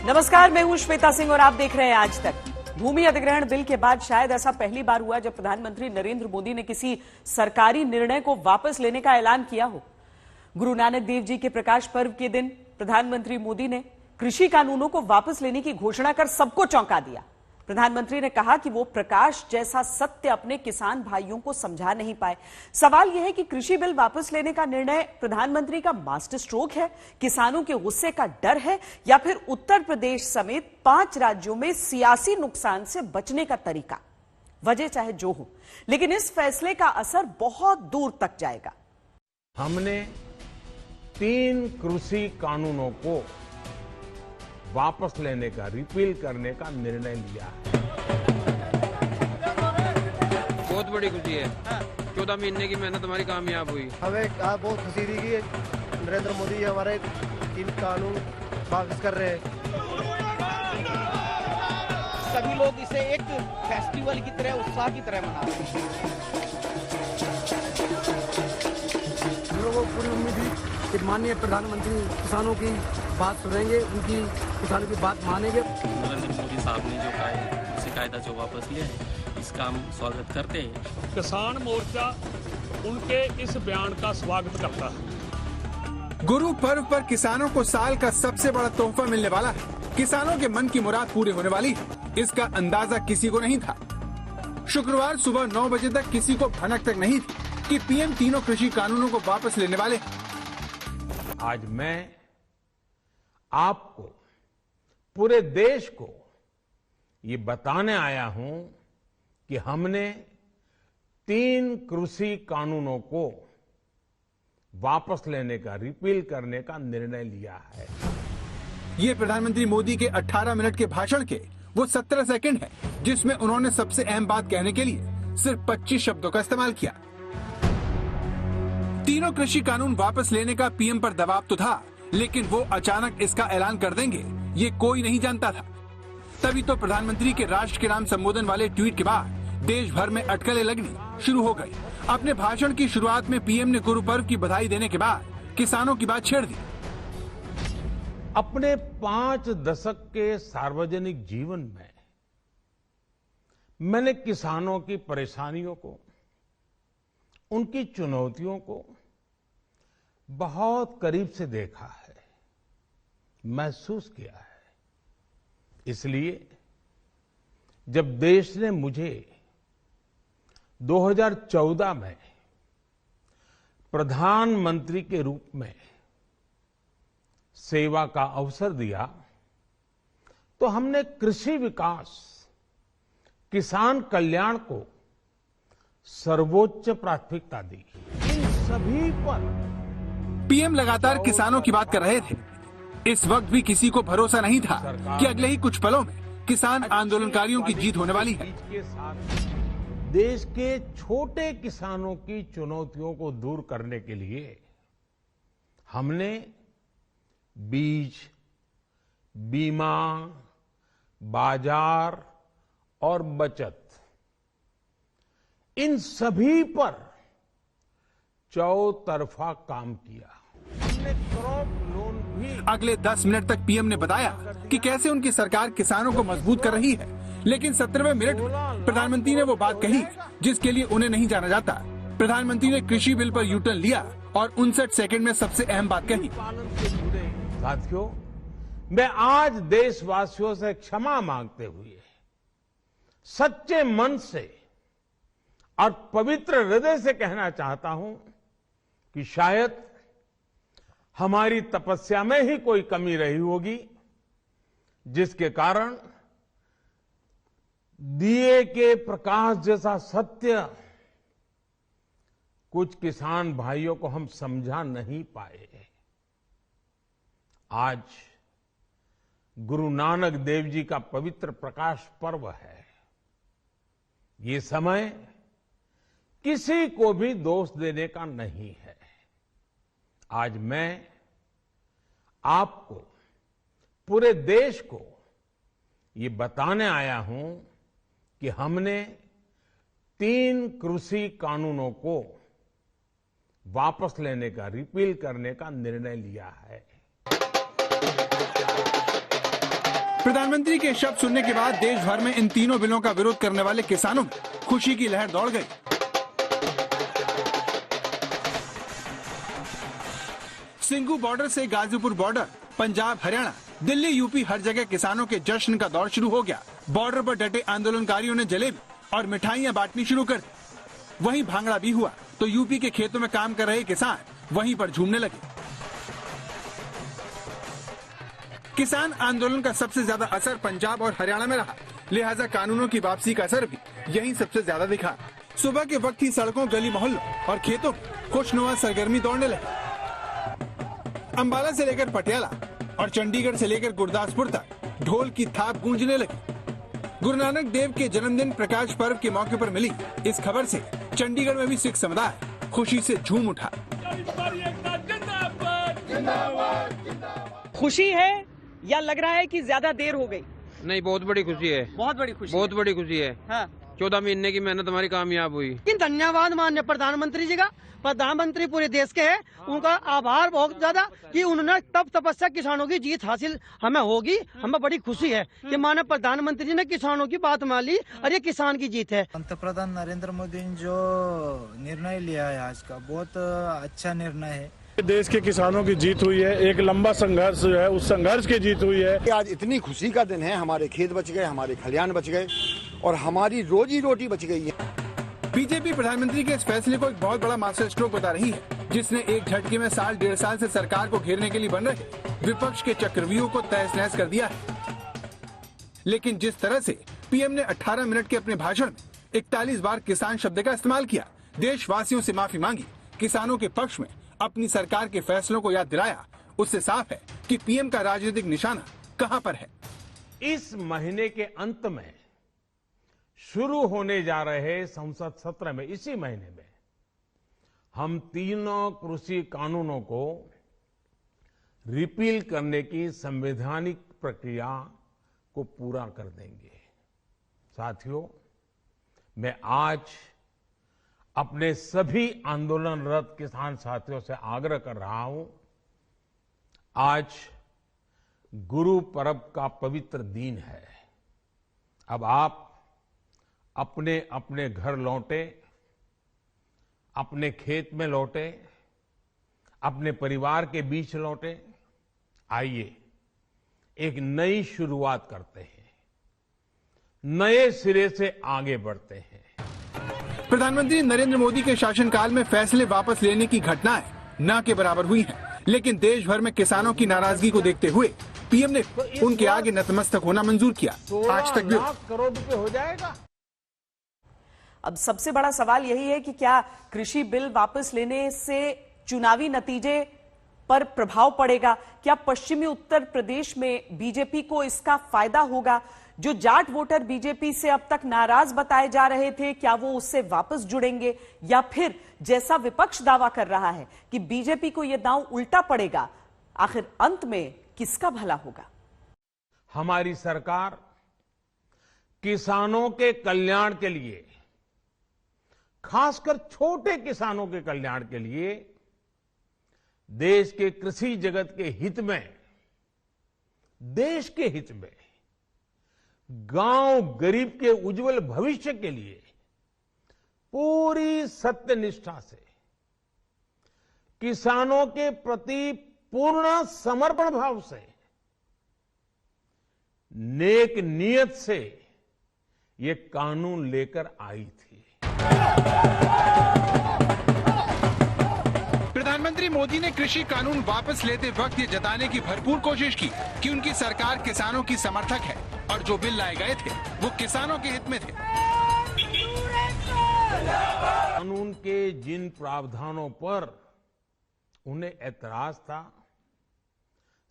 नमस्कार, मैं हूं श्वेता सिंह और आप देख रहे हैं आज तक। भूमि अधिग्रहण बिल के बाद शायद ऐसा पहली बार हुआ जब प्रधानमंत्री नरेंद्र मोदी ने किसी सरकारी निर्णय को वापस लेने का ऐलान किया हो। गुरु नानक देव जी के प्रकाश पर्व के दिन प्रधानमंत्री मोदी ने कृषि कानूनों को वापस लेने की घोषणा कर सबको चौंका दिया। प्रधानमंत्री ने कहा कि वो प्रकाश जैसा सत्य अपने किसान भाइयों को समझा नहीं पाए। सवाल यह है कि कृषि बिल वापस लेने का निर्णय प्रधानमंत्री का मास्टर स्ट्रोक है, किसानों के गुस्से का डर है, या फिर उत्तर प्रदेश समेत 5 राज्यों में सियासी नुकसान से बचने का तरीका। वजह चाहे जो हो, लेकिन इस फैसले का असर बहुत दूर तक जाएगा। हमने 3 कृषि कानूनों को वापस लेने का, रिपील करने का निर्णय लिया है। बहुत बड़ी खुशी है। 14 महीने की मेहनत हमारी कामयाब हुई। हमें बहुत खुशी थी कि नरेंद्र मोदी जी हमारे 3 कानून वापस कर रहे हैं। सभी लोग इसे एक फेस्टिवल की तरह, उत्साह की तरह मना रहे हैं। हम लोगों को पूरी उम्मीद थी कि माननीय प्रधानमंत्री किसानों की बात सुनेंगे, उनकी किसानों की बात मानेंगे। नरेंद्र मोदी साहब ने जो कृषि कायदा जो वापस लिया है, इसका हम स्वागत करते हैं। किसान मोर्चा उनके इस बयान का स्वागत करता है। गुरु पर्व पर किसानों को साल का सबसे बड़ा तोहफा मिलने वाला है। किसानों के मन की मुराद पूरी होने वाली है, इसका अंदाजा किसी को नहीं था। शुक्रवार सुबह 9 बजे तक किसी को भनक तक नहीं थी कि पीएम तीनों कृषि कानूनों को वापस लेने वाले। आज मैं आपको, पूरे देश को ये बताने आया हूं कि हमने 3 कृषि कानूनों को वापस लेने का, रिपील करने का निर्णय लिया है। ये प्रधानमंत्री मोदी के 18 मिनट के भाषण के वो 17 सेकंड है, जिसमें उन्होंने सबसे अहम बात कहने के लिए सिर्फ 25 शब्दों का इस्तेमाल किया। तीनों कृषि कानून वापस लेने का पीएम पर दबाव तो था, लेकिन वो अचानक इसका ऐलान कर देंगे, ये कोई नहीं जानता था। तभी तो प्रधानमंत्री के राष्ट्र के नाम संबोधन वाले ट्वीट के बाद देश भर में अटकलें लगनी शुरू हो गई। अपने भाषण की शुरुआत में पीएम ने गुरु पर्व की बधाई देने के बाद किसानों की बात छेड़ दी। अपने 5 दशक के सार्वजनिक जीवन में मैंने किसानों की परेशानियों को, उनकी चुनौतियों को बहुत करीब से देखा है, महसूस किया है। इसलिए जब देश ने मुझे 2014 में प्रधानमंत्री के रूप में सेवा का अवसर दिया, तो हमने कृषि विकास, किसान कल्याण को सर्वोच्च प्राथमिकता दी। इन सभी पर पीएम लगातार किसानों की बात कर रहे थे। इस वक्त भी किसी को भरोसा नहीं था कि अगले ही कुछ पलों में किसान आंदोलनकारियों की जीत होने वाली है। के साथ देश के छोटे किसानों की चुनौतियों को दूर करने के लिए हमने बीज, बीमा, बाजार और बचत, इन सभी पर चौतरफा काम किया। हमने क्रॉप लोन भी। अगले 10 मिनट तक पीएम ने बताया कि कैसे उनकी सरकार किसानों को मजबूत कर रही है, लेकिन 17वें मिनट में प्रधानमंत्री ने वो बात कही जिसके लिए उन्हें नहीं जाना जाता। प्रधानमंत्री ने कृषि बिल पर यू टर्न लिया और 59 सेकंड में सबसे अहम बात कही। साथियों, मैं आज देशवासियों से क्षमा मांगते हुए सच्चे मन से और पवित्र हृदय से कहना चाहता हूं कि शायद हमारी तपस्या में ही कोई कमी रही होगी, जिसके कारण दिए के प्रकाश जैसा सत्य कुछ किसान भाइयों को हम समझा नहीं पाए। आज गुरु नानक देव जी का पवित्र प्रकाश पर्व है। ये समय किसी को भी दोष देने का नहीं है। आज मैं आपको, पूरे देश को ये बताने आया हूं कि हमने 3 कृषि कानूनों को वापस लेने का, रिपील करने का निर्णय लिया है। प्रधानमंत्री के शब्द सुनने के बाद देश भर में इन तीनों बिलों का विरोध करने वाले किसानों में खुशी की लहर दौड़ गई। सिंघू बॉर्डर से गाजीपुर बॉर्डर, पंजाब, हरियाणा, दिल्ली, यूपी, हर जगह किसानों के जश्न का दौर शुरू हो गया। बॉर्डर पर डटे आंदोलनकारियों ने जलेबी और मिठाइयां बांटनी शुरू कर दी। वहीं भांगड़ा भी हुआ तो यूपी के खेतों में काम कर रहे किसान वहीं पर झूमने लगे। किसान आंदोलन का सबसे ज्यादा असर पंजाब और हरियाणा में रहा, लिहाजा कानूनों की वापसी का असर भी यहीं सबसे ज्यादा दिखा। सुबह के वक्त ही सड़कों, गली मोहल्लों और खेतों में खुशनुमा सरगर्मी दौड़ने लगी। अंबाला से लेकर पटियाला और चंडीगढ़ से लेकर गुरदासपुर तक ढोल की थाप गूंजने लगी। गुरु नानक देव के जन्मदिन प्रकाश पर्व के मौके पर मिली इस खबर से चंडीगढ़ में भी सिख समुदाय खुशी से झूम उठा। खुशी है या लग रहा है कि ज्यादा देर हो गई? नहीं, बहुत बड़ी खुशी है। बहुत बड़ी खुशी, बहुत बड़ी खुशी है। हाँ। 14 महीने की मेहनत हमारी कामयाब हुई। धन्यवाद माननीय प्रधानमंत्री जी का। प्रधानमंत्री पूरे देश के हैं, उनका आभार बहुत ज्यादा कि उन्होंने तब तपस्या किसानों की जीत हासिल हमें होगी। हमें बड़ी खुशी है कि माननीय प्रधानमंत्री जी ने किसानों की बात मान ली और ये किसान की जीत है। पंतप्रधान नरेंद्र मोदी ने जो निर्णय लिया है आज का, बहुत अच्छा निर्णय है। देश के किसानों की जीत हुई है, एक लंबा संघर्ष है, उस संघर्ष की जीत हुई है। आज इतनी खुशी का दिन है, हमारे खेत बच गए, हमारे खलियान बच गए और हमारी रोजी रोटी बच गई है। बीजेपी प्रधानमंत्री के इस फैसले को एक बहुत बड़ा मास्टर स्ट्रोक बता रही है, जिसने एक झटके में साल 1.5 साल से सरकार को घेरने के लिए बन रहे विपक्ष के चक्रव्यूह को तहस नहस कर दिया है। लेकिन जिस तरह से पीएम ने 18 मिनट के अपने भाषण में 41 बार किसान शब्द का इस्तेमाल किया, देशवासियों से माफी मांगी, किसानों के पक्ष में अपनी सरकार के फैसलों को याद दिलाया, उससे साफ है कि पीएम का राजनीतिक निशाना कहां पर है। इस महीने के अंत में शुरू होने जा रहे संसद सत्र में, इसी महीने में हम तीनों कृषि कानूनों को रिपील करने की संवैधानिक प्रक्रिया को पूरा कर देंगे। साथियों, मैं आज अपने सभी आंदोलनरत किसान साथियों से आग्रह कर रहा हूं, आज गुरु पर्व का पवित्र दिन है। अब आप अपने अपने घर लौटे, अपने खेत में लौटे, अपने परिवार के बीच लौटे। आइए एक नई शुरुआत करते हैं, नए सिरे से आगे बढ़ते हैं। प्रधानमंत्री नरेंद्र मोदी के शासनकाल में फैसले वापस लेने की घटनाएं न के बराबर हुई हैं, लेकिन देश भर में किसानों की नाराजगी को देखते हुए पीएम ने उनके आगे नतमस्तक होना मंजूर किया। आज तक 16 लाख करोड़ रुपए हो जाएगा। अब सबसे बड़ा सवाल यही है कि क्या कृषि बिल वापस लेने से चुनावी नतीजे पर प्रभाव पड़ेगा? क्या पश्चिमी उत्तर प्रदेश में बीजेपी को इसका फायदा होगा? जो जाट वोटर बीजेपी से अब तक नाराज बताए जा रहे थे, क्या वो उससे वापस जुड़ेंगे, या फिर जैसा विपक्ष दावा कर रहा है कि बीजेपी को यह दांव उल्टा पड़ेगा? आखिर अंत में किसका भला होगा? हमारी सरकार किसानों के कल्याण के लिए, खासकर छोटे किसानों के कल्याण के लिए, देश के कृषि जगत के हित में, देश के हित में, गांव गरीब के उज्जवल भविष्य के लिए पूरी सत्यनिष्ठा से, किसानों के प्रति पूर्ण समर्पण भाव से, नेक नियत से ये कानून लेकर आई थी। प्रधानमंत्री मोदी ने कृषि कानून वापस लेते वक्त ये जताने की भरपूर कोशिश की कि उनकी सरकार किसानों की समर्थक है और जो बिल लाए गए थे वो किसानों के हित में थे। कानून के जिन प्रावधानों पर उन्हें ऐतराज था,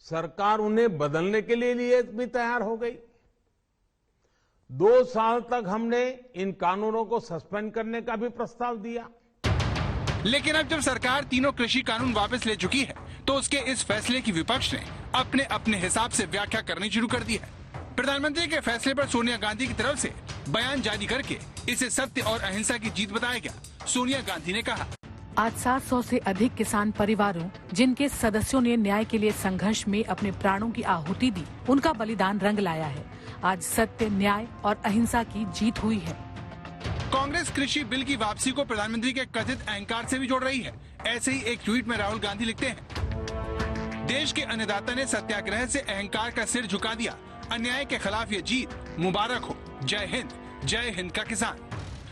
सरकार उन्हें बदलने के लिए भी तैयार हो गई। 2 साल तक हमने इन कानूनों को सस्पेंड करने का भी प्रस्ताव दिया। लेकिन अब जब सरकार तीनों कृषि कानून वापस ले चुकी है, तो उसके इस फैसले की विपक्ष ने अपने अपने हिसाब से व्याख्या करनी शुरू कर दी है। प्रधानमंत्री के फैसले पर सोनिया गांधी की तरफ से बयान जारी करके इसे सत्य और अहिंसा की जीत बताया गया। सोनिया गांधी ने कहा, आज 700 से अधिक किसान परिवारों, जिनके सदस्यों ने न्याय के लिए संघर्ष में अपने प्राणों की आहुति दी, उनका बलिदान रंग लाया है। आज सत्य, न्याय और अहिंसा की जीत हुई है। कांग्रेस कृषि बिल की वापसी को प्रधानमंत्री के कथित अहंकार से भी जोड़ रही है। ऐसे ही एक ट्वीट में राहुल गांधी लिखते हैं, देश के अन्नदाता ने सत्याग्रह से अहंकार का सिर झुका दिया। अन्याय के खिलाफ ये जीत मुबारक हो। जय हिंद का किसान।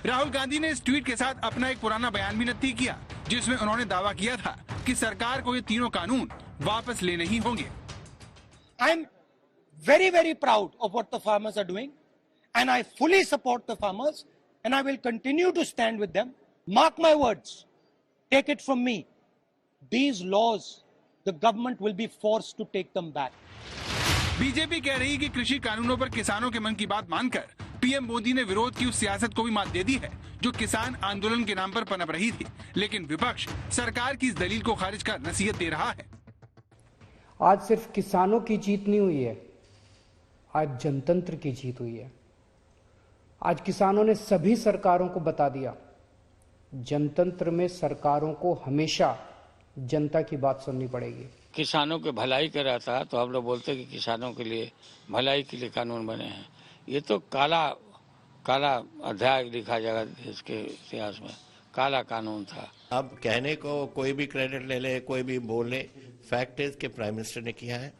राहुल गांधी ने इस ट्वीट के साथ अपना एक पुराना बयान भी नकदी किया, जिसमें उन्होंने दावा किया था कि सरकार को ये तीनों कानून वापस लेने ही होंगे। I am very proud of what the farmers are doing, and I fully support the farmers, and I will continue to stand with them. Mark my words, take it from me, these laws, the government will be forced to take them back. BJP कह रही है कि कृषि कानूनों पर किसानों के मन की बात मानकर पीएम मोदी ने विरोध की उस सियासत को भी मात दे दी है जो किसान आंदोलन के नाम पर पनप रही थी। लेकिन विपक्ष सरकार की इस दलील को खारिज कर नसीहत दे रहा है। आज सिर्फ किसानों की जीत नहीं हुई है, आज जनतंत्र की जीत हुई है। आज किसानों ने सभी सरकारों को बता दिया, जनतंत्र में सरकारों को हमेशा जनता की बात सुननी पड़ेगी। किसानों के भलाई का रहता है तो हम लोग बोलते हैं कि किसानों के लिए भलाई के लिए कानून बने हैं। ये तो काला अध्याय लिखा जाएगा देश के इतिहास में, काला कानून था। अब कहने को कोई भी क्रेडिट ले ले, कोई भी बोले, फैक्ट इज कि प्राइम मिनिस्टर ने किया है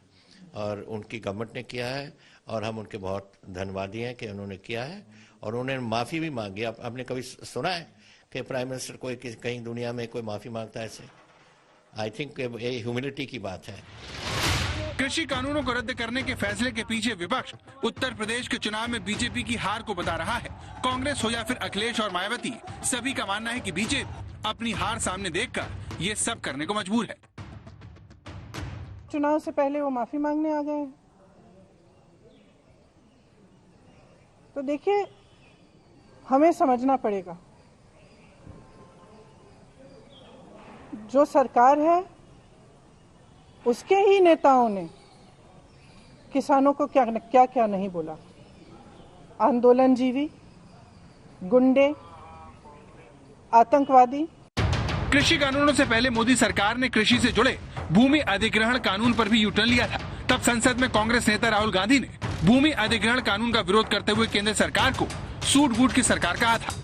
और उनकी गवर्नमेंट ने किया है और हम उनके बहुत धन्यवादी हैं कि उन्होंने किया है और उन्होंने माफी भी मांगी। आपने कभी सुना है कि प्राइम मिनिस्टर कोई कहीं दुनिया में कोई माफी मांगता है ऐसे? आई थिंक ये ह्यूमिलिटी की बात है। कृषि कानूनों को रद्द करने के फैसले के पीछे विपक्ष उत्तर प्रदेश के चुनाव में बीजेपी की हार को बता रहा है। कांग्रेस हो या फिर अखिलेश और मायावती, सभी का मानना है कि बीजेपी अपनी हार सामने देखकर ये सब करने को मजबूर है। चुनाव से पहले वो माफी मांगने आ गए। तो देखिए, हमें समझना पड़ेगा, जो सरकार है उसके ही नेताओं ने किसानों को क्या नहीं बोला। आंदोलनजीवी, गुंडे, आतंकवादी। कृषि कानूनों से पहले मोदी सरकार ने कृषि से जुड़े भूमि अधिग्रहण कानून पर भी यूटर्न लिया था। तब संसद में कांग्रेस नेता राहुल गांधी ने भूमि अधिग्रहण कानून का विरोध करते हुए केंद्र सरकार को सूट बूट की सरकार कहा था।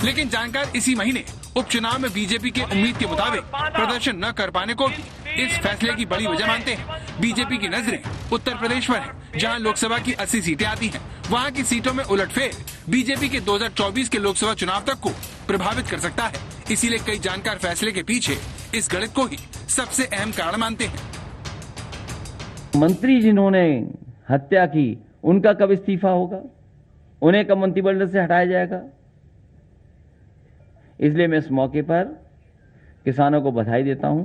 लेकिन जानकार इसी महीने उपचुनाव में बीजेपी के उम्मीद के मुताबिक प्रदर्शन न कर पाने को भी इस फैसले की बड़ी वजह मानते हैं। बीजेपी की नजरें उत्तर प्रदेश पर है, जहां लोकसभा की 80 सीटें आती हैं। वहां की सीटों में उलटफेर बीजेपी के 2024 के लोकसभा चुनाव तक को प्रभावित कर सकता है। इसीलिए कई जानकार फैसले के पीछे इस गणित को ही सबसे अहम कारण मानते हैं। मंत्री जिन्होंने हत्या की, उनका कब इस्तीफा होगा? उन्हें कब मंत्रिमंडल से हटाया जाएगा? इसलिए मैं इस मौके पर किसानों को बधाई देता हूं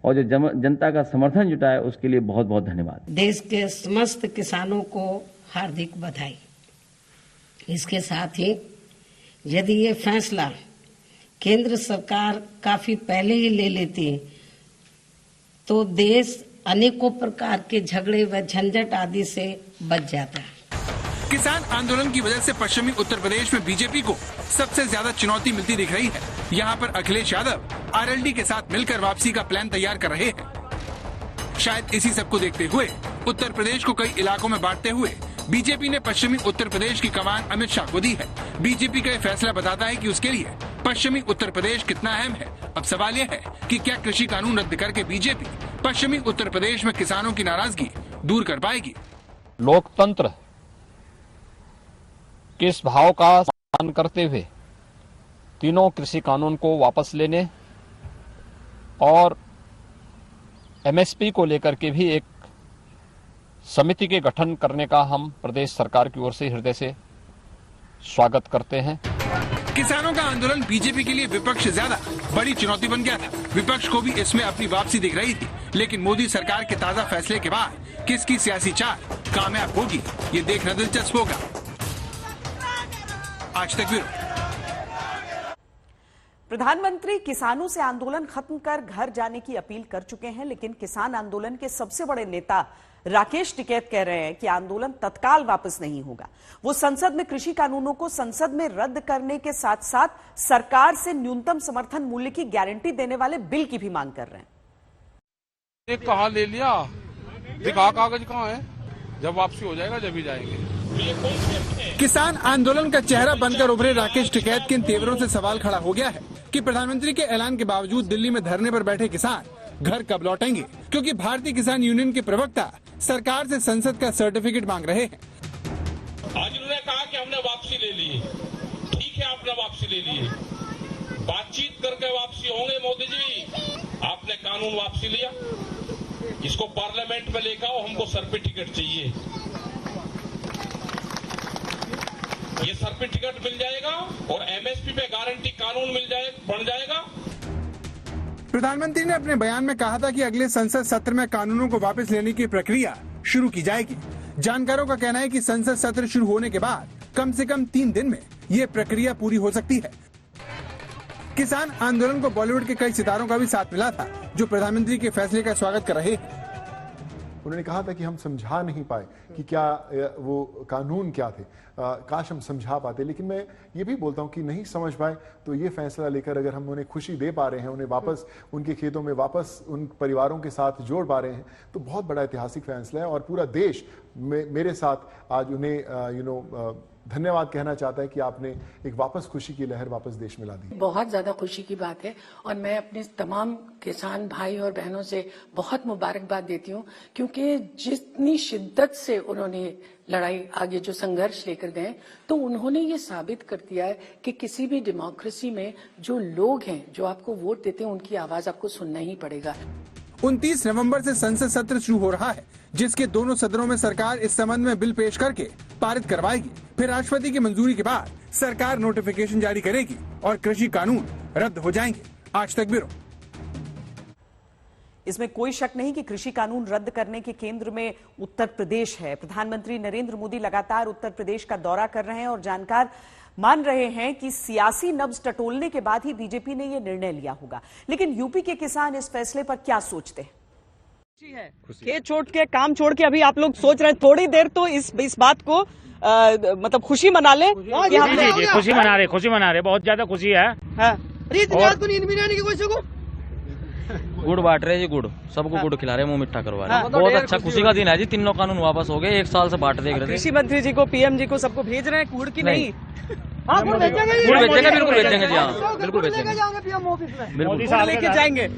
और जो जनता का समर्थन जुटा है उसके लिए बहुत बहुत धन्यवाद। देश के समस्त किसानों को हार्दिक बधाई। इसके साथ ही यदि ये फैसला केंद्र सरकार काफी पहले ही ले लेती तो देश अनेकों प्रकार के झगड़े व झंझट आदि से बच जाता है। किसान आंदोलन की वजह से पश्चिमी उत्तर प्रदेश में बीजेपी को सबसे ज्यादा चुनौती मिलती दिख रही है। यहाँ पर अखिलेश यादव आरएलडी के साथ मिलकर वापसी का प्लान तैयार कर रहे हैं। शायद इसी सब को देखते हुए उत्तर प्रदेश को कई इलाकों में बांटते हुए बीजेपी ने पश्चिमी उत्तर प्रदेश की कमान अमित शाह को दी है। बीजेपी का यह फैसला बताता है कि उसके लिए पश्चिमी उत्तर प्रदेश कितना अहम है। अब सवाल यह है कि क्या कृषि कानून रद्द करके बीजेपी पश्चिमी उत्तर प्रदेश में किसानों की नाराजगी दूर कर पाएगी? लोकतंत्र के इस भाव का सम्मान करते हुए तीनों कृषि कानून को वापस लेने और एमएसपी को लेकर के भी एक समिति के गठन करने का हम प्रदेश सरकार की ओर से हृदय से स्वागत करते हैं। किसानों का आंदोलन बीजेपी के लिए विपक्ष से ज्यादा बड़ी चुनौती बन गया था। विपक्ष को भी इसमें अपनी वापसी दिख रही थी, लेकिन मोदी सरकार के ताजा फैसले के बाद किसकी सियासी चाल कामयाब होगी, ये देखना दिलचस्प होगा। आज तक ब्यूरो। प्रधानमंत्री किसानों से आंदोलन खत्म कर घर जाने की अपील कर चुके हैं, लेकिन किसान आंदोलन के सबसे बड़े नेता राकेश टिकैत कह रहे हैं कि आंदोलन तत्काल वापस नहीं होगा। वो संसद में कृषि कानूनों को संसद में रद्द करने के साथ साथ सरकार से न्यूनतम समर्थन मूल्य की गारंटी देने वाले बिल की भी मांग कर रहे हैं। एक कहा ले लिया, दिखा कागज कहाँ है, जब वापसी हो जाएगा जब ही जाएंगे। किसान आंदोलन का चेहरा बनकर उभरे राकेश टिकैत के इन तेवरों से सवाल खड़ा हो गया है कि प्रधानमंत्री के ऐलान के बावजूद दिल्ली में धरने पर बैठे किसान घर कब लौटेंगे, क्योंकि भारतीय किसान यूनियन के प्रवक्ता सरकार से संसद का सर्टिफिकेट मांग रहे हैं। आज उन्होंने कहा कि हमने वापसी ले ली, ठीक है आपने वापसी ले ली, बातचीत करके वापसी होंगे। मोदी जी आपने कानून वापसी लिया, इसको पार्लियामेंट में लेकर आओ, हमको सर्टिफिकेट चाहिए। ये सर्टिफिकेट मिल जाएगा और एमएसपी पे गारंटी कानून बन जाएगा। प्रधानमंत्री ने अपने बयान में कहा था कि अगले संसद सत्र में कानूनों को वापस लेने की प्रक्रिया शुरू की जाएगी। जानकारों का कहना है कि संसद सत्र शुरू होने के बाद कम से कम 3 दिन में ये प्रक्रिया पूरी हो सकती है। किसान आंदोलन को बॉलीवुड के कई सितारों का भी साथ मिला था, जो प्रधानमंत्री के फैसले का स्वागत कर रहे हैं। उन्होंने कहा था कि हम समझा नहीं पाए कि क्या वो कानून क्या थे, काश हम समझा पाते, लेकिन मैं ये भी बोलता हूँ कि नहीं समझ पाए तो ये फैसला लेकर अगर हम उन्हें खुशी दे पा रहे हैं, उन्हें वापस उनके खेतों में वापस उन परिवारों के साथ जोड़ पा रहे हैं, तो बहुत बड़ा ऐतिहासिक फैसला है। और पूरा देश मेरे साथ आज उन्हें धन्यवाद कहना चाहता है कि आपने एक वापस खुशी की लहर वापस देश में ला दी। बहुत ज्यादा खुशी की बात है और मैं अपने तमाम किसान भाई और बहनों से बहुत मुबारकबाद देती हूँ, क्योंकि जितनी शिद्दत से उन्होंने लड़ाई आगे जो संघर्ष लेकर गए, तो उन्होंने ये साबित कर दिया है कि किसी भी डेमोक्रेसी में जो लोग हैं, जो आपको वोट देते हैं, उनकी आवाज आपको सुनना ही पड़ेगा। 29 नवंबर से संसद सत्र शुरू हो रहा है, जिसके दोनों सदनों में सरकार इस संबंध में बिल पेश करके पारित करवाएगी। फिर राष्ट्रपति की मंजूरी के बाद सरकार नोटिफिकेशन जारी करेगी और कृषि कानून रद्द हो जाएंगे। आज तक ब्यूरो। इसमें कोई शक नहीं कि कृषि कानून रद्द करने के केंद्र में उत्तर प्रदेश है। प्रधानमंत्री नरेंद्र मोदी लगातार उत्तर प्रदेश का दौरा कर रहे हैं और जानकार मान रहे हैं कि सियासी नब्ज टटोलने के बाद ही बीजेपी ने यह निर्णय लिया होगा। लेकिन यूपी के किसान इस फैसले पर क्या सोचते हैं? खेत छोड़ के, काम छोड़ के अभी आप लोग सोच रहे हैं थोड़ी देर तो इस बात को मतलब खुशी मना ले। खुशी मना रहे, बहुत ज्यादा खुशी है। नींद भी नहीं कोई को गुड़ बांट रहे जी, गुड़ सबको गुड़ खिला रहे, मुंह मिठा करवा रहे। बहुत अच्छा खुशी का दिन है जी। तीनों कानून वापस हो गए, 1 साल से बांट देख रहे थे। कृषि मंत्री जी को, पीएम जी को, सबको भेज रहे हैं गुड़ की नहीं। गुड़ बेचेंगे, बिल्कुल बेचेंगे जी। हाँ बिल्कुल बेचेंगे, बिल्कुल लेके जाएंगे,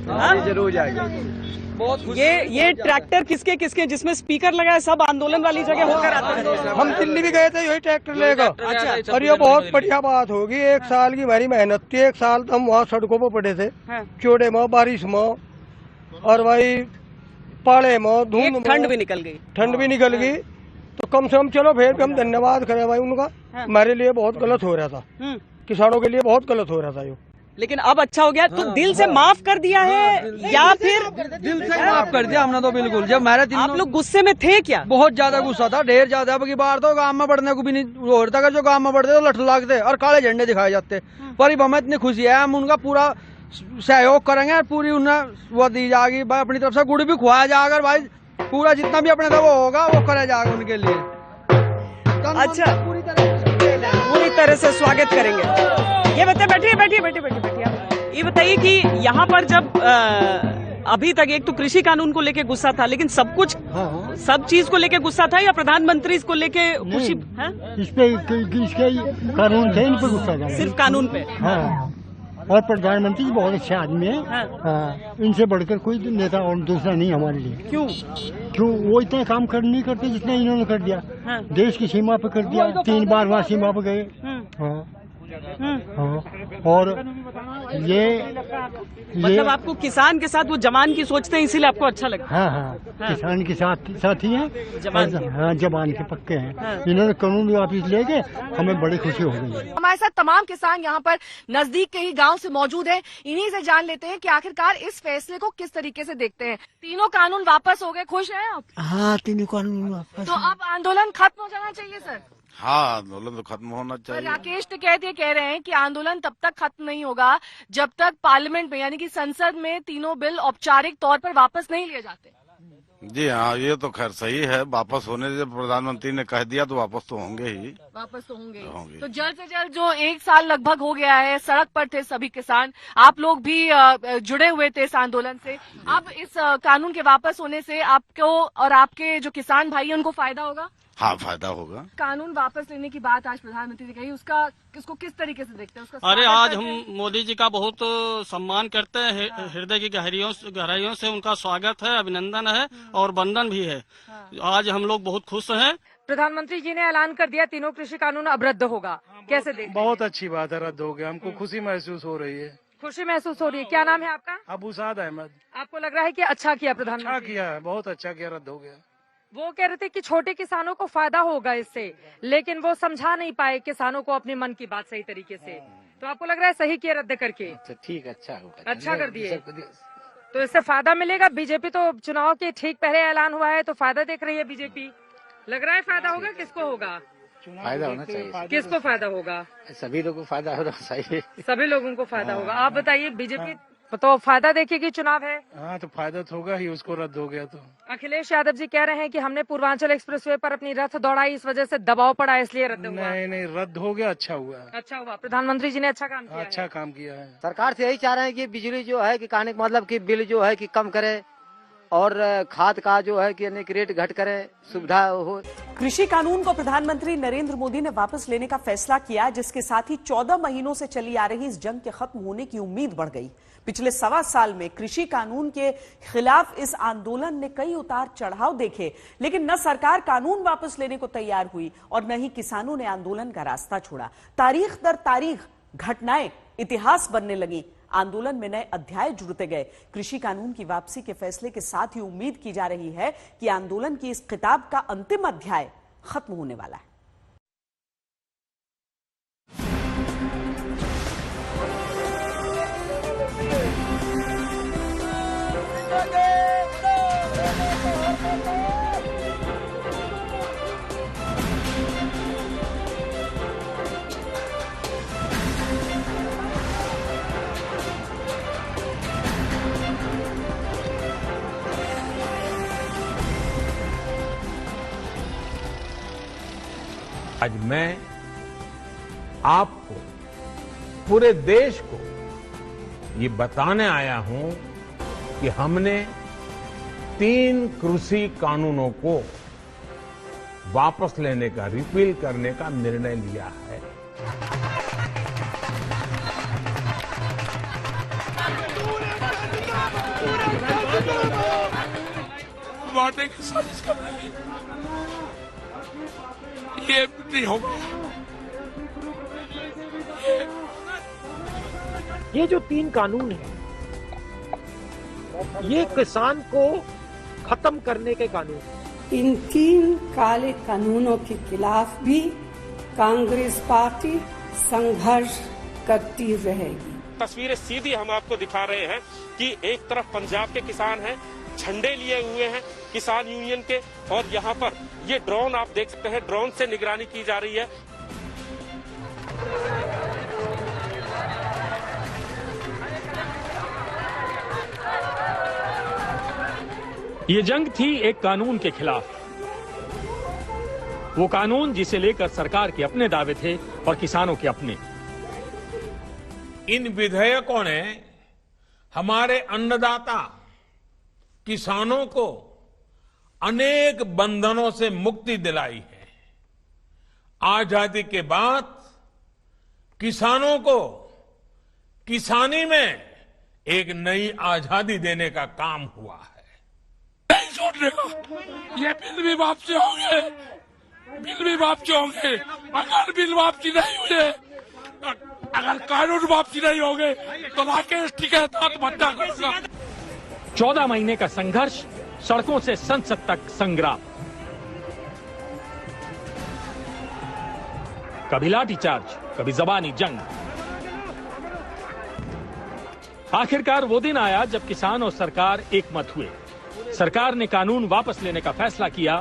जरूर जाएंगे। ये ट्रैक्टर किसके जिसमें स्पीकर लगाए, सब आंदोलन वाली जगह होकर आते हैं। हम दिल्ली भी गए थे, यही ट्रैक्टर लेगा। अच्छा, और ये बहुत बढ़िया बात होगी। 1 साल की भारी मेहनत थी। 1 साल तो हम वहाँ सड़कों पर पड़े थे, चौड़े में, बारिश में, और भाई पाड़े में, धूप में, ठंड भी निकल गई। तो कम से कम चलो फिर भी हम धन्यवाद करें भाई उनका। हमारे लिए बहुत गलत हो रहा था, किसानों के लिए बहुत गलत हो रहा था ये, लेकिन अब अच्छा हो गया। तो दिल से माफ कर दिया है या फिर दिल से माफ कर दिया हमने तो बिल्कुल। जब मेरे आप लोग गुस्से में थे क्या? बहुत ज्यादा गुस्सा था, ढेर ज्यादा। अब की बार तो गांव में बढ़ने को भी नहीं हो रहा था। जो गांव में बढ़ते तो लठ लागते और काले झंडे दिखाए जाते। पर अब हमें इतनी खुशी है, हम उनका पूरा सहयोग करेंगे और पूरी उन्हें वो दी जाएगी भाई। अपनी तरफ से गुड़ भी खुआया जाएगा भाई, पूरा जितना भी अपने वो होगा वो करा जाएगा उनके लिए। अच्छा, पूरी तरह से स्वागत करेंगे। ये बैठिए। ये बताइए कि यहाँ पर जब अभी तक एक तो कृषि कानून को लेके गुस्सा था, लेकिन सब चीज को लेके गुस्सा था, या प्रधानमंत्री इसको लेके खुशी है? इस पे इसके कानून थे, इन पे गुस्सा था, सिर्फ कानून पे। हाँ। और प्रधानमंत्री बहुत अच्छे आदमी है। हाँ। इनसे बढ़कर कोई नेता और दूसरा नहीं हमारे लिए। क्यों वो इतना काम नहीं करते जितना इन्होंने कर दिया। हाँ। देश की सीमा पे कर दिया, 3 बार वहाँ सीमा पे गए। हाँ। हाँ। और ये मतलब आपको किसान के साथ वो जवान की सोचते हैं, इसीलिए आपको अच्छा लगा? हाँ। किसान के साथ ही हैं, जवान के पक्के हैं। हाँ। इन्होंने कानून वापिस लेके हमें बड़ी खुशी हो गई। हमारे साथ तमाम किसान यहाँ पर नजदीक के ही गांव से मौजूद हैं। इन्हीं से जान लेते हैं कि आखिरकार इस फैसले को किस तरीके से देखते हैं। तीनों कानून वापस हो गए, खुश हैं आप? हाँ, तीनों कानून वापस। तो अब आंदोलन खत्म हो जाना चाहिए सर? हाँ, आंदोलन तो खत्म होना चाहिए। राकेश टिकैत ये कह रहे हैं कि आंदोलन तब तक खत्म नहीं होगा जब तक पार्लियामेंट में, यानी कि संसद में, तीनों बिल औपचारिक तौर पर वापस नहीं लिए जाते। जी हाँ, ये तो खैर सही है। वापस होने से प्रधानमंत्री ने कह दिया तो वापस तो होंगे ही। वापस तो होंगे। होंगे। तो जल्द से जल्द, जो 1 साल लगभग हो गया है, सड़क पर थे सभी किसान, आप लोग भी जुड़े हुए थे इस आंदोलन से। अब इस कानून के वापस होने से आपको और आपके जो किसान भाई हैं उनको फायदा होगा? हाँ, फायदा होगा। कानून वापस लेने की बात आज प्रधानमंत्री ने कही, उसको किस तरीके से देखते हैं? उसका अरे आज हम मोदी जी का बहुत सम्मान करते हैं, हृदय की गहराइयों से उनका स्वागत है, अभिनंदन है और वंदन भी है। आज हम लोग बहुत खुश हैं। प्रधानमंत्री जी ने ऐलान कर दिया तीनों कृषि कानून अब रद्द होगा, कैसे देखते? बहुत अच्छी बात है, रद्द हो गया। हमको खुशी महसूस हो रही है। खुशी महसूस हो रही है। क्या नाम है आपका? अबूसाद अहमद। आपको लग रहा है कि अच्छा किया प्रधानमंत्री? अच्छा किया है, बहुत अच्छा किया, रद्द हो गया। वो कह रहे थे कि छोटे किसानों को फायदा होगा इससे, लेकिन वो समझा नहीं पाए किसानों को अपने मन की बात सही तरीके से। तो आपको लग रहा है सही किया रद्द करके? ठीक, अच्छा होगा। अच्छा कर दिए तो इससे फायदा मिलेगा। बीजेपी तो चुनाव के ठीक पहले ऐलान हुआ है तो फायदा देख रही है बीजेपी। लग रहा है फायदा होगा? किसको होगा? फायदा होना चाहिए। किसको फायदा होगा? सभी लोगों को फायदा होना चाहिए। सभी लोगों को फायदा होगा। आप बताइए, बीजेपी तो फायदा देखेगी, चुनाव है। हाँ, तो फायदा तो होगा ही, उसको रद्द हो गया तो। अखिलेश यादव जी कह रहे हैं कि हमने पूर्वांचल एक्सप्रेसवे पर अपनी रथ दौड़ाई, इस वजह से दबाव पड़ा, इसलिए रद्द हुआ। नहीं, रद्द हो गया, अच्छा हुआ। अच्छा हुआ, प्रधानमंत्री जी ने अच्छा काम किया। अच्छा काम किया है। सरकार से यही चाह रहे हैं कि बिजली जो है कि कहने का मतलब कि बिल जो है कि कम करे और खाद का जो है कि अनेक रेट घट करे, सुविधा हो। कृषि कानून को प्रधानमंत्री नरेंद्र मोदी ने वापस लेने का फैसला किया, जिसके साथ ही 14 महीनों से चली आ रही इस जंग के खत्म होने की उम्मीद बढ़ गई। पिछले 1.25 साल में कृषि कानून के खिलाफ इस आंदोलन ने कई उतार चढ़ाव देखे, लेकिन न सरकार कानून वापस लेने को तैयार हुई और न ही किसानों ने आंदोलन का रास्ता छोड़ा। तारीख दर तारीख घटनाएं इतिहास बनने लगी, आंदोलन में नए अध्याय जुड़ते गए। कृषि कानून की वापसी के फैसले के साथ ही उम्मीद की जा रही है कि आंदोलन की इस किताब का अंतिम अध्याय खत्म होने वाला है। आज मैं आपको, पूरे देश को ये बताने आया हूं कि हमने 3 कृषि कानूनों को वापस लेने का, रिपील करने का निर्णय लिया है। बांटने की साजिश कर रहे हैं, ये नहीं होगा। ये जो 3 कानून है, ये किसान को खत्म करने के कानून। इन 3 काले कानूनों के खिलाफ भी कांग्रेस पार्टी संघर्ष करती रहेगी। तस्वीरें सीधी हम आपको दिखा रहे हैं कि एक तरफ पंजाब के किसान हैं, झंडे लिए हुए हैं किसान यूनियन के, और यहाँ पर ये ड्रोन आप देख सकते हैं, ड्रोन से निगरानी की जा रही है। ये जंग थी एक कानून के खिलाफ, वो कानून जिसे लेकर सरकार के अपने दावे थे और किसानों के अपने। इन विधेयकों ने हमारे अन्नदाता किसानों को अनेक बंधनों से मुक्ति दिलाई है। आजादी के बाद किसानों को किसानी में एक नई आजादी देने का काम हुआ है। नहीं छोड़ने का, ये बिल भी वापसी होंगे, बिल भी वापसी होंगे। अगर बिल वापसी नहीं हुए, अगर कानून वापसी नहीं होंगे तो राकेश टिकैत आत्महत्या करेगा। 14 महीने का संघर्ष, सड़कों से संसद तक संग्राम, कभी लाठीचार्ज, कभी जबानी जंग। आखिरकार वो दिन आया जब किसान और सरकार एक मत हुए। सरकार ने कानून वापस लेने का फैसला किया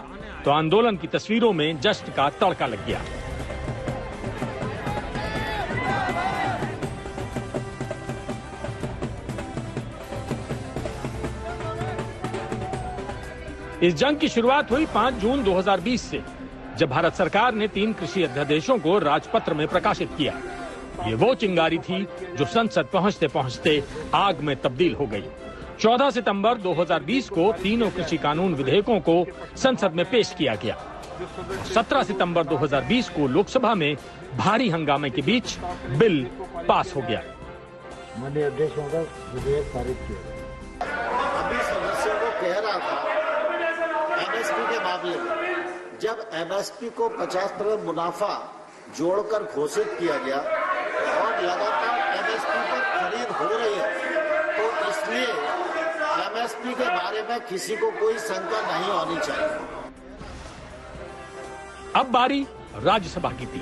तो आंदोलन की तस्वीरों में जश्न का तड़का लग गया। इस जंग की शुरुआत हुई 5 जून 2020 से, जब भारत सरकार ने 3 कृषि अध्यादेशों को राजपत्र में प्रकाशित किया। ये वो चिंगारी थी जो संसद पहुंचते पहुंचते आग में तब्दील हो गई। 14 सितंबर 2020 को तीनों कृषि कानून विधेयकों को संसद में पेश किया गया। 17 सितंबर 2020 को लोकसभा में भारी हंगामे के बीच बिल पास हो गया। माननीय अध्यक्ष महोदय, विधेयक पारित किया। अभी सदस्यों को कह रहा था एमएसपी के मामले में, जब एमएसपी को 50% मुनाफा जोड़कर घोषित किया गया और लगातार एमएसपी पर खरीद हो रही है, तो इसलिए एमएसपी के बारे में किसी को कोई शंका नहीं होनी चाहिए। अब बारी राज्यसभा की थी।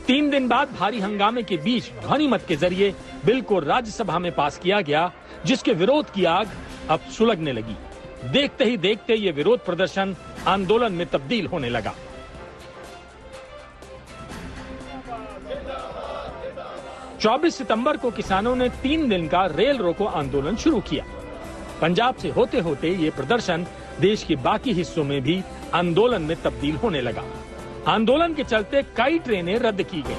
3 दिन बाद भारी हंगामे के बीच ध्वनिमत के जरिए बिल को राज्यसभा में पास किया गया, जिसके विरोध की आग अब सुलगने लगी। देखते ही देखते ये विरोध प्रदर्शन आंदोलन में तब्दील होने लगा। चौबीस सितंबर को किसानों ने 3 दिन का रेल रोको आंदोलन शुरू किया। पंजाब से होते होते ये प्रदर्शन देश के बाकी हिस्सों में भी आंदोलन में तब्दील होने लगा। आंदोलन के चलते कई ट्रेनें रद्द की गई,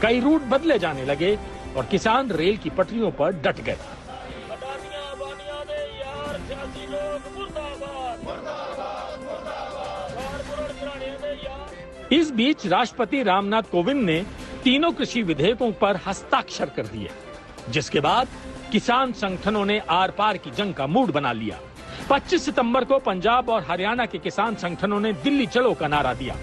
कई रूट बदले जाने लगे और किसान रेल की पटरियों पर डट गए। इस बीच राष्ट्रपति रामनाथ कोविंद ने तीनों कृषि विधेयकों पर हस्ताक्षर कर दिए, जिसके बाद किसान संगठनों ने आर पार की जंग का मूड बना लिया। 25 सितंबर को पंजाब और हरियाणा के किसान संगठनों ने दिल्ली चलो का नारा दिया।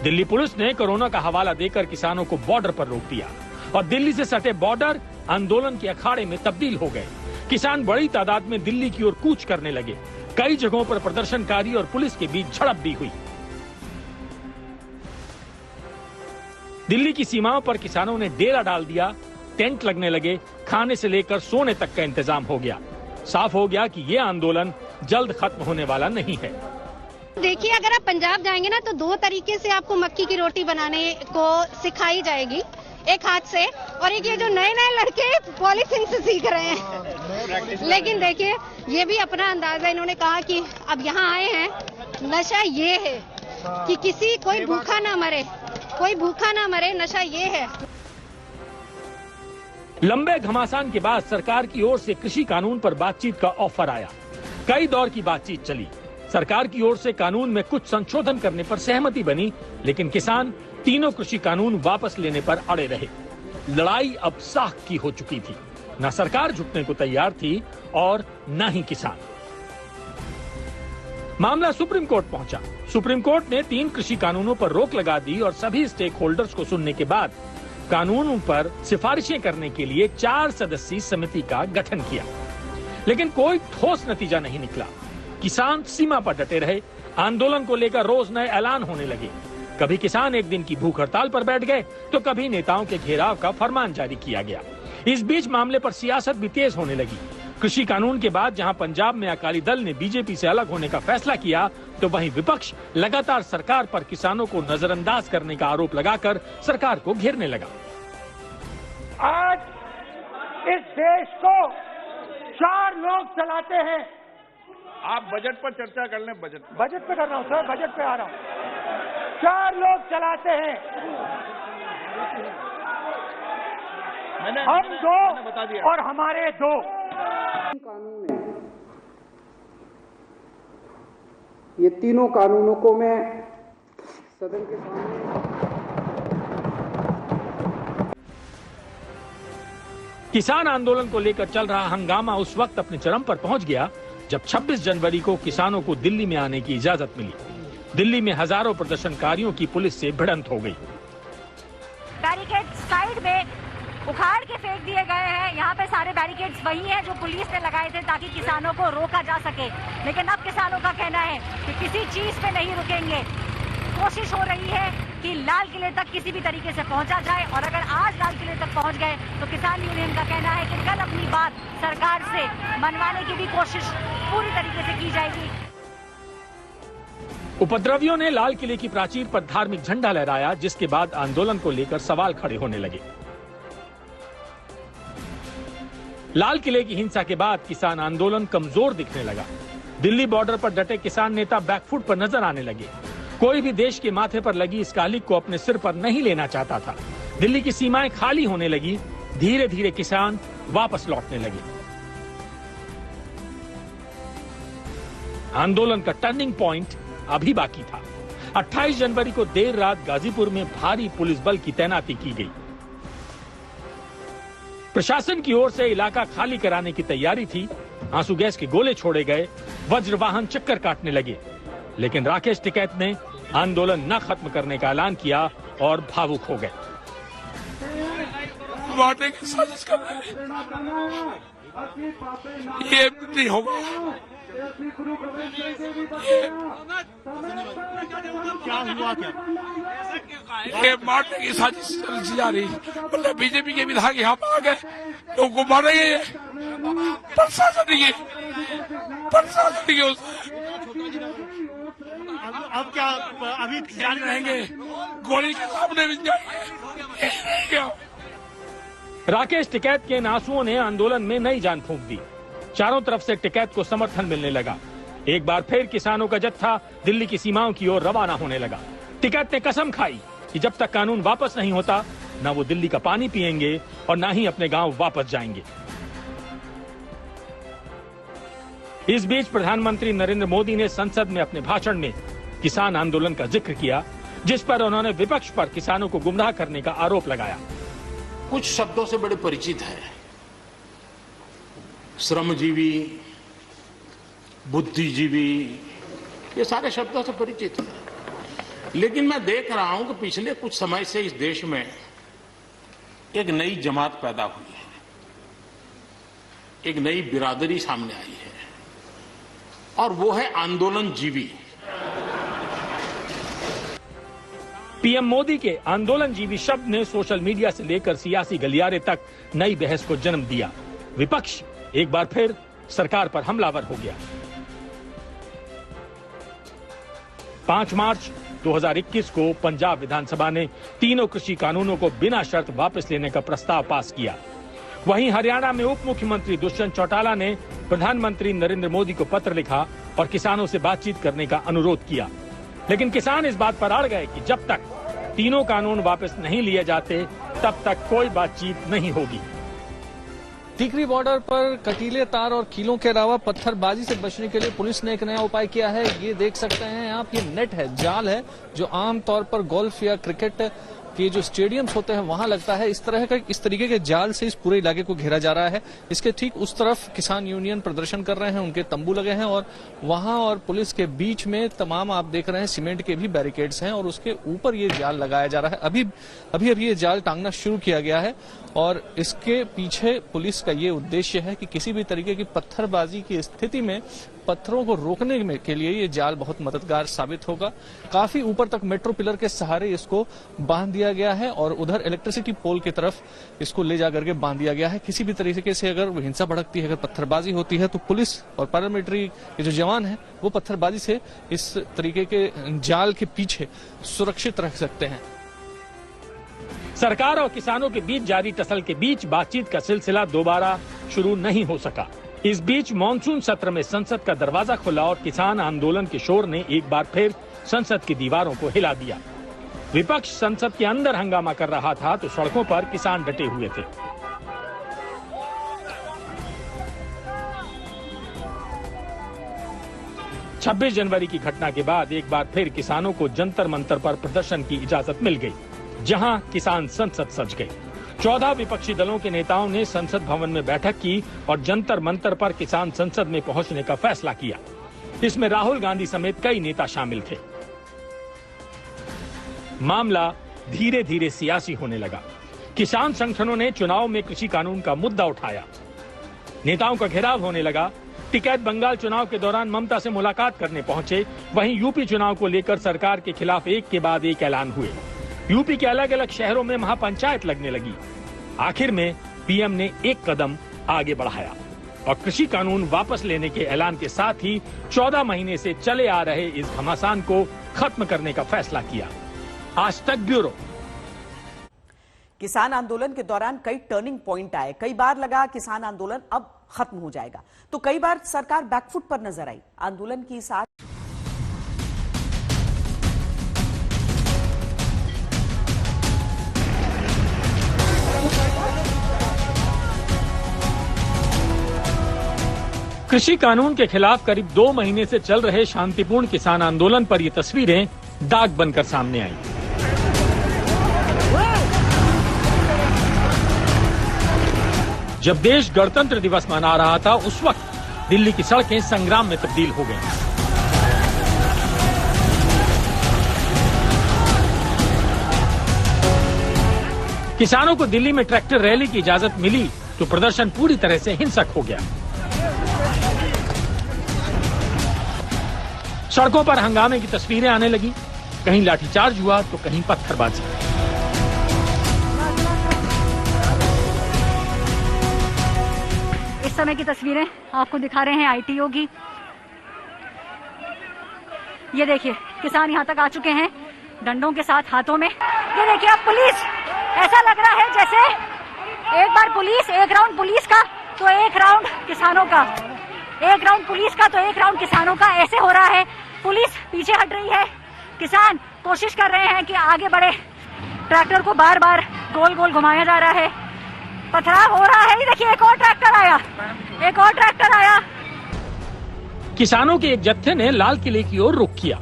दिल्ली पुलिस ने कोरोना का हवाला देकर किसानों को बॉर्डर पर रोक दिया और दिल्ली से सटे बॉर्डर आंदोलन के अखाड़े में तब्दील हो गए। किसान बड़ी तादाद में दिल्ली की ओर कूच करने लगे। कई जगहों पर प्रदर्शनकारी और पुलिस के बीच झड़प भी हुई। दिल्ली की सीमाओं पर किसानों ने डेरा डाल दिया, टेंट लगने लगे, खाने से लेकर सोने तक का इंतजाम हो गया। साफ हो गया कि ये आंदोलन जल्द खत्म होने वाला नहीं है। देखिए, अगर आप पंजाब जाएंगे ना तो 2 तरीके से आपको मक्की की रोटी बनाने को सिखाई जाएगी, एक हाथ से, और एक ये जो नए नए लड़के पॉलिथिन से सीख रहे हैं। लेकिन देखिए, ये भी अपना अंदाजा, इन्होंने कहा कि अब यहाँ आए हैं, नशा ये है कि कोई भूखा ना मरे, कोई भूखा ना मरे, नशा ये है। लंबे घमासान के बाद सरकार की ओर से कृषि कानून पर बातचीत का ऑफर आया। कई दौर की बातचीत चली। सरकार की ओर से कानून में कुछ संशोधन करने पर सहमति बनी, लेकिन किसान तीनों कृषि कानून वापस लेने पर अड़े रहे। लड़ाई अब साख की हो चुकी थी। न सरकार झुकने को तैयार थी और न ही किसान। मामला सुप्रीम कोर्ट पहुंचा। सुप्रीम कोर्ट ने 3 कृषि कानूनों पर रोक लगा दी और सभी स्टेक होल्डर्स को सुनने के बाद कानूनों पर सिफारिशें करने के लिए 4 सदस्यीय समिति का गठन किया, लेकिन कोई ठोस नतीजा नहीं निकला। किसान सीमा पर डटे रहे। आंदोलन को लेकर रोज नए ऐलान होने लगे। कभी किसान एक दिन की भूख हड़ताल पर बैठ गए, तो कभी नेताओं के घेराव का फरमान जारी किया गया। इस बीच मामले पर सियासत भी तेज होने लगी। कृषि कानून के बाद जहां पंजाब में अकाली दल ने बीजेपी से अलग होने का फैसला किया, तो वहीं विपक्ष लगातार सरकार पर किसानों को नजरअंदाज करने का आरोप लगाकर सरकार को घेरने लगा। आज इस देश को 4 लोग चलाते हैं। आप बजट पर चर्चा कर लें। बजट पे कर रहा हूँ सर, बजट पे आ रहा हूँ। 4 लोग चलाते हैं, हम 2 और हमारे 2। कानून में ये तीनों कानूनों को मैं सदन के सामने। किसान आंदोलन को लेकर चल रहा हंगामा उस वक्त अपने चरम पर पहुंच गया जब 26 जनवरी को किसानों को दिल्ली में आने की इजाजत मिली। दिल्ली में हजारों प्रदर्शनकारियों की पुलिस से भिड़ंत हो गई। बैरिकेड साइड में उखाड़ के फेंक दिए गए हैं। यहाँ पे सारे बैरिकेड्स वही हैं जो पुलिस ने लगाए थे ताकि किसानों को रोका जा सके, लेकिन अब किसानों का कहना है कि किसी चीज पे नहीं रुकेंगे। कोशिश हो रही है कि लाल किले तक किसी भी तरीके से पहुंचा जाए, और अगर आज लाल किले तक पहुंच गए तो किसान यूनियन का कहना है कि कल अपनी बात सरकार से मनवाने की भी कोशिश पूरी तरीके से की जाएगी। उपद्रवियों ने लाल किले की प्राचीर पर धार्मिक झंडा लहराया, जिसके बाद आंदोलन को लेकर सवाल खड़े होने लगे। लाल किले की हिंसा के बाद किसान आंदोलन कमजोर दिखने लगा। दिल्ली बॉर्डर पर डटे किसान नेता बैकफुट पर नजर आने लगे। कोई भी देश के माथे पर लगी इस कालिक को अपने सिर पर नहीं लेना चाहता था। दिल्ली की सीमाएं खाली होने लगी। धीरे धीरे किसान वापस लौटने लगे। आंदोलन का टर्निंग पॉइंट अभी बाकी था। 28 जनवरी को देर रात गाजीपुर में भारी पुलिस बल की तैनाती की गई। प्रशासन की ओर से इलाका खाली कराने की तैयारी थी। आंसू गैस के गोले छोड़े गए। वज्र वाहन चक्कर काटने लगे। लेकिन राकेश टिकैत ने आंदोलन न खत्म करने का ऐलान किया और भावुक हो गए। मारने की साजिश कर रहे हैं, ये नहीं होगा। क्या हुआ? क्या ये मारने की साजिश चल जा रही। मतलब बीजेपी के विधायक यहाँ पर आ गए, लोगों को मारेंगे। प्रशासन अब क्या? अभी जारी रहेंगे, गोली के सामने भी जाएंगे। राकेश टिकैत के इन आंसुओं ने आंदोलन में नई जान फूंक दी। चारों तरफ से टिकैत को समर्थन मिलने लगा। एक बार फिर किसानों का जत्था दिल्ली की सीमाओं की ओर रवाना होने लगा। टिकैत ने कसम खाई कि जब तक कानून वापस नहीं होता, न वो दिल्ली का पानी पिएंगे और न ही अपने गांव वापस जाएंगे। इस बीच प्रधानमंत्री नरेंद्र मोदी ने संसद में अपने भाषण में किसान आंदोलन का जिक्र किया, जिस पर उन्होंने विपक्ष पर किसानों को गुमराह करने का आरोप लगाया। कुछ शब्दों से बड़े परिचित है, श्रमजीवी, बुद्धिजीवी, ये सारे शब्दों से परिचित है। लेकिन मैं देख रहा हूं कि पिछले कुछ समय से इस देश में एक नई जमात पैदा हुई है, एक नई बिरादरी सामने आई है, और वो है आंदोलनजीवी। पीएम मोदी के आंदोलनजीवी शब्द ने सोशल मीडिया से लेकर सियासी गलियारे तक नई बहस को जन्म दिया। विपक्ष एक बार फिर सरकार पर हमलावर हो गया। 5 मार्च 2021 को पंजाब विधानसभा ने तीनों कृषि कानूनों को बिना शर्त वापस लेने का प्रस्ताव पास किया। वहीं हरियाणा में उप मुख्यमंत्री दुष्यंत चौटाला ने प्रधानमंत्री नरेंद्र मोदी को पत्र लिखा और किसानों से बातचीत करने का अनुरोध किया। लेकिन किसान इस बात पर अड़ गए कि जब तक तीनों कानून वापस नहीं लिए जाते, तब तक कोई बातचीत नहीं होगी। टिकरी बॉर्डर पर कटीले तार और कीलों के अलावा पत्थरबाजी से बचने के लिए पुलिस ने एक नया उपाय किया है। ये देख सकते हैं आप, ये नेट है, जाल है, जो आमतौर पर गोल्फ या क्रिकेट के जो स्टेडियम्स होते हैं वहां लगता है। इस तरीके के जाल से इस पूरे इलाके को घेरा जा रहा है। इसके ठीक उस तरफ किसान यूनियन प्रदर्शन कर रहे हैं, उनके तंबू लगे हैं और वहां और पुलिस के बीच में तमाम आप देख रहे हैं सीमेंट के भी बैरिकेड्स हैं और उसके ऊपर ये जाल लगाया जा रहा है। अभी ये जाल टांगना शुरू किया गया है और इसके पीछे पुलिस का ये उद्देश्य है कि किसी भी तरीके की पत्थरबाजी की स्थिति में पत्थरों को रोकने के लिए ये जाल बहुत मददगार साबित होगा। काफी ऊपर तक मेट्रो पिलर के सहारे इसको बांध दिया गया है और उधर इलेक्ट्रिसिटी पोल की तरफ इसको ले जाकर के बांध दिया गया है। किसी भी तरीके से अगर हिंसा भड़कती है, अगर पत्थरबाजी होती है, तो पुलिस और पैरामिलिट्री के जो जवान हैं वो पत्थरबाजी से इस तरीके के जाल के पीछे सुरक्षित रख सकते हैं। सरकार और किसानों के बीच जारी टसल के बीच बातचीत का सिलसिला दोबारा शुरू नहीं हो सका। इस बीच मॉनसून सत्र में संसद का दरवाजा खुला और किसान आंदोलन के शोर ने एक बार फिर संसद की दीवारों को हिला दिया। विपक्ष संसद के अंदर हंगामा कर रहा था तो सड़कों पर किसान डटे हुए थे। छब्बीस जनवरी की घटना के बाद एक बार फिर किसानों को जंतर मंतर पर प्रदर्शन की इजाजत मिल गई, जहां किसान संसद सज गए। 14 विपक्षी दलों के नेताओं ने संसद भवन में बैठक की और जंतर मंतर पर किसान संसद में पहुंचने का फैसला किया। इसमें राहुल गांधी समेत कई नेता शामिल थे। मामला धीरे धीरे सियासी होने लगा। किसान संगठनों ने चुनाव में कृषि कानून का मुद्दा उठाया। नेताओं का घेराव होने लगा। टिकैत बंगाल चुनाव के दौरान ममता से मुलाकात करने पहुंचे। वहीं यूपी चुनाव को लेकर सरकार के खिलाफ एक के बाद एक ऐलान हुए। यूपी के अलग अलग शहरों में महापंचायत लगने लगी। आखिर में पीएम ने एक कदम आगे बढ़ाया और कृषि कानून वापस लेने के ऐलान के साथ ही 14 महीने से चले आ रहे इस घमासान को खत्म करने का फैसला किया। आज तक ब्यूरो। किसान आंदोलन के दौरान कई टर्निंग पॉइंट आए। कई बार लगा किसान आंदोलन अब खत्म हो जाएगा। तो कई बार सरकार बैकफुट पर नजर आई। आंदोलन की इस कृषि कानून के खिलाफ करीब 2 महीने से चल रहे शांतिपूर्ण किसान आंदोलन पर ये तस्वीरें दाग बनकर सामने आई। जब देश गणतंत्र दिवस मना रहा था, उस वक्त दिल्ली की सड़कें संग्राम में तब्दील हो गईं। किसानों को दिल्ली में ट्रैक्टर रैली की इजाजत मिली तो प्रदर्शन पूरी तरह से हिंसक हो गया। सड़कों पर हंगामे की तस्वीरें आने लगी, कहीं लाठीचार्ज हुआ तो कहीं पत्थरबाजी। इस समय की तस्वीरें आपको दिखा रहे हैं आईटीओ की। ये देखिए, किसान यहाँ तक आ चुके हैं डंडों के साथ हाथों में। ये देखिए, अब पुलिस, ऐसा लग रहा है जैसे एक बार पुलिस, एक राउंड पुलिस का तो एक राउंड किसानों का, एक राउंड पुलिस का तो एक राउंड किसानों का, ऐसे हो रहा है। पुलिस पीछे हट रही है, किसान कोशिश कर रहे हैं कि आगे बढ़े। ट्रैक्टर को बार बार गोल गोल घुमाया जा रहा है, पथराव हो रहा है। ये देखिए, एक और ट्रैक्टर आया, एक और ट्रैक्टर आया। किसानों के एक जत्थे ने लाल किले की ओर रुख किया।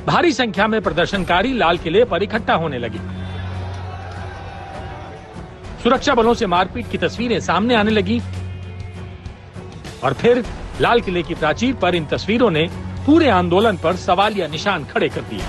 भारी संख्या में प्रदर्शनकारी लाल किले पर इकट्ठा होने लगे। सुरक्षा बलों से मारपीट की तस्वीरें सामने आने लगी और फिर लाल किले की प्राचीर पर इन तस्वीरों ने पूरे आंदोलन पर सवालिया निशान खड़े कर दिए।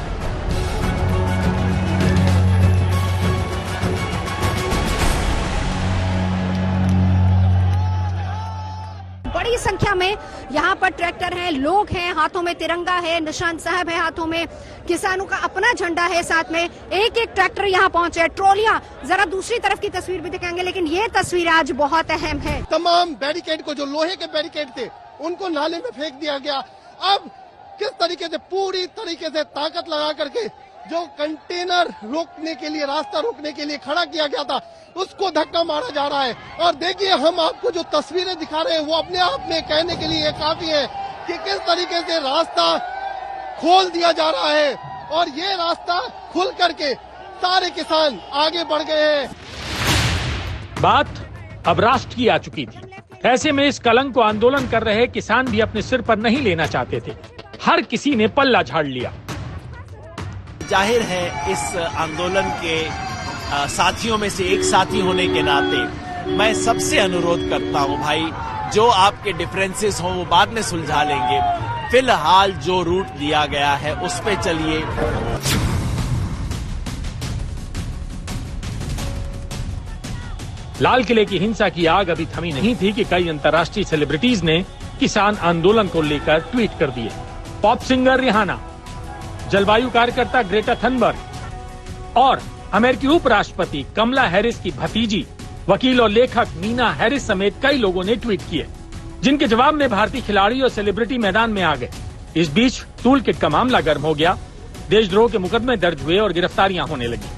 बड़ी संख्या में यहाँ पर ट्रैक्टर हैं, लोग हैं, हाथों में तिरंगा है, निशान साहब है हाथों में, किसानों का अपना झंडा है साथ में। एक एक ट्रैक्टर यहाँ पहुंचे, ट्रॉलियां। जरा दूसरी तरफ की तस्वीर भी दिखाएंगे, लेकिन ये तस्वीर आज बहुत अहम है। तमाम बैरिकेड को, जो लोहे के बैरिकेड थे, उनको नाले में फेंक दिया गया। अब किस तरीके से, पूरी तरीके से ताकत लगा करके जो कंटेनर रोकने के लिए, रास्ता रोकने के लिए खड़ा किया गया था, उसको धक्का मारा जा रहा है। और देखिए, हम आपको जो तस्वीरें दिखा रहे हैं वो अपने आप में कहने के लिए काफी है कि किस तरीके से रास्ता खोल दिया जा रहा है। और ये रास्ता खुल करके सारे किसान आगे बढ़ गए हैं। बात अब राष्ट्र की आ चुकी थी। ऐसे में इस कलंक को आंदोलन कर रहे किसान भी अपने सिर पर नहीं लेना चाहते थे। हर किसी ने पल्ला झाड़ लिया। जाहिर है, इस आंदोलन के साथियों में से एक साथी होने के नाते मैं सबसे अनुरोध करता हूं, भाई, जो आपके डिफरेंसेस हों वो बाद में सुलझा लेंगे। फिलहाल जो रूट दिया गया है उस पे चलिए। लाल किले की हिंसा की आग अभी थमी नहीं थी कि कई अंतर्राष्ट्रीय सेलिब्रिटीज ने किसान आंदोलन को लेकर ट्वीट कर दिए। पॉप सिंगर रिहाना, जलवायु कार्यकर्ता ग्रेटा थनबर्ग और अमेरिकी उपराष्ट्रपति कमला हैरिस की भतीजी, वकील और लेखक मीना हैरिस समेत कई लोगों ने ट्वीट किए, जिनके जवाब में भारतीय खिलाड़ी और सेलिब्रिटी मैदान में आ गए। इस बीच टूल किट का मामला गर्म हो गया, देशद्रोह के मुकदमे दर्ज हुए और गिरफ्तारियां होने लगी।